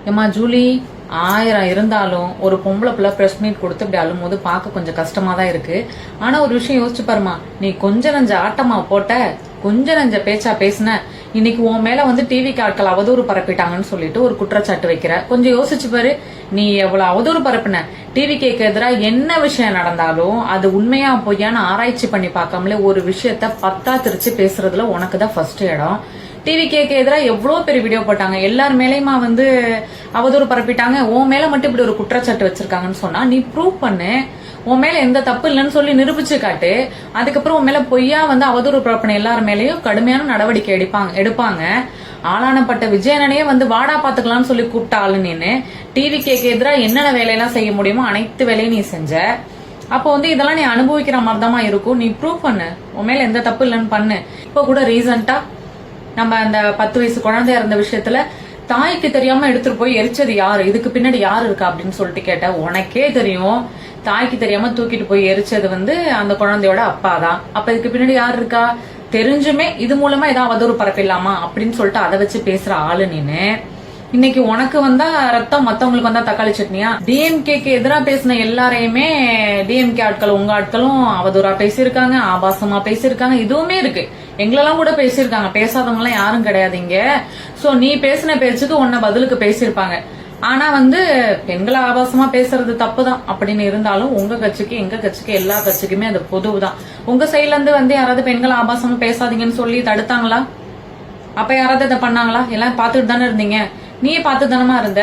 ஏமா ஜூலி, 1000 இருந்தாலும் ஒரு பொம்பளை பிள்ளை பிரஸ் மீட் கொடுத்து இப்படி அழும் போது பார்க்க கொஞ்சம் கஷ்டமா தான் இருக்கு. ஆனா ஒரு விஷயம் யோசிச்சு பாருமா, நீ கொஞ்ச நஞ்ச ஆட்டமா போட்ட, கொஞ்ச நஞ்ச பேச்சா பேசின, இன்னைக்கு உன் மேல வந்து டிவிக்கு ஆட்கள் அவதூறு பரப்பிட்டாங்கன்னு சொல்லிட்டு ஒரு குற்றச்சாட்டு வைக்கிற. கொஞ்சம் யோசிச்சு பாரு, நீ எவ்வளவு அவதூறு பரப்புன. டிவி கேக்கு எதிராக என்ன விஷயம் நடந்தாலும் அது உண்மையா பொய்யான்னு ஆராய்ச்சி பண்ணி பார்க்காமலே ஒரு விஷயத்த பத்தா திருச்சு பேசுறதுல உனக்கு தான் ஃபர்ஸ்ட் இடம். டிவி கேக்கு எதிராக எவ்வளவு பெரிய வீடியோ போட்டாங்க, எல்லார் மேலேயுமா வந்து அவதூறு பரப்பிட்டாங்க. உன் மேல மட்டும் இப்படி ஒரு குற்றச்சாட்டு வச்சிருக்காங்கன்னு சொன்னா நீ ப்ரூவ் பண்ணு, உன் மேல எந்த தப்பு இல்லைன்னு சொல்லி நிரூபிச்சு காட்டு. அதுக்கப்புறம் உன் மேல பொய்யா வந்து அவதூறு பரப்பின எல்லார் மேலேயும் கடுமையான நடவடிக்கை எடுப்பாங்க. ஆளானப்பட்ட விஜயனனையே வந்து வாடா பாத்துக்கலாம்னு சொல்லி கூப்பிட்ட ஆளு நீனு. டிவி கேக்கு எதிராக என்னென்ன வேலையெல்லாம் செய்ய முடியுமோ அனைத்து வேலையும் நீ செஞ்ச. அப்போ வந்து இதெல்லாம் நீ அனுபவிக்கிற மாதிரி தான் இருக்கும். நீ ப்ரூவ் பண்ணு, உன் மேல எந்த தப்பு இல்லைன்னு பண்ணு. இப்போ கூட ரீசெண்டா நம்ம அந்த 10 வயசு குழந்தையா இருந்த விஷயத்துல தாய்க்கு தெரியாம எடுத்துட்டு போய் எரிச்சது யாரு, இதுக்கு பின்னாடி யாரு இருக்கா அப்படின்னு சொல்லிட்டு கேட்ட. உனக்கே தெரியும் தாய்க்கு தெரியாம தூக்கிட்டு போய் எரிச்சது வந்து அந்த குழந்தையோட அப்பா தான். அப்ப இதுக்கு பின்னாடி யாரு இருக்கா தெரிஞ்சுமே இது மூலமா ஏதாவது அவதூறு பரப்பிடலாமா அப்படின்னு சொல்லிட்டு அதை வச்சு பேசுற ஆளு நீனு. இன்னைக்கு உனக்கு வந்தா ரத்தம், மத்தவங்களுக்கு வந்தா தக்காளி சட்னியா? டிஎம்கேக்கு எதிராக பேசின எல்லாரையுமே டிஎம்கே ஆட்கள் உங்க ஆட்களும் அவதூறா பேசியிருக்காங்க, ஆபாசமா பேசியிருக்காங்க, இதுவுமே இருக்கு. எங்களெல்லாம் கூட பேசியிருக்காங்க, பேசாதவங்க எல்லாம் யாரும் கிடையாது இங்க. சோ நீ பேசின பேச்சுக்கு உன்ன பதிலுக்கு பேசியிருப்பாங்க. ஆனா வந்து பெண்களை ஆபாசமா பேசுறது தப்புதான் அப்படின்னு இருந்தாலும் உங்க கட்சிக்கு எங்க கட்சிக்கு எல்லா கட்சிக்குமே அது பொதுவுதான். உங்க சைட்ல இருந்து வந்து யாராவது பெண்களை ஆபாசமா பேசாதீங்கன்னு சொல்லி தடுத்தாங்களா? அப்ப யாராவது இதை பண்ணாங்களா? எல்லாம் பாத்துட்டு தானே இருந்தீங்க, நீ பார்த்து தானமா இருந்த.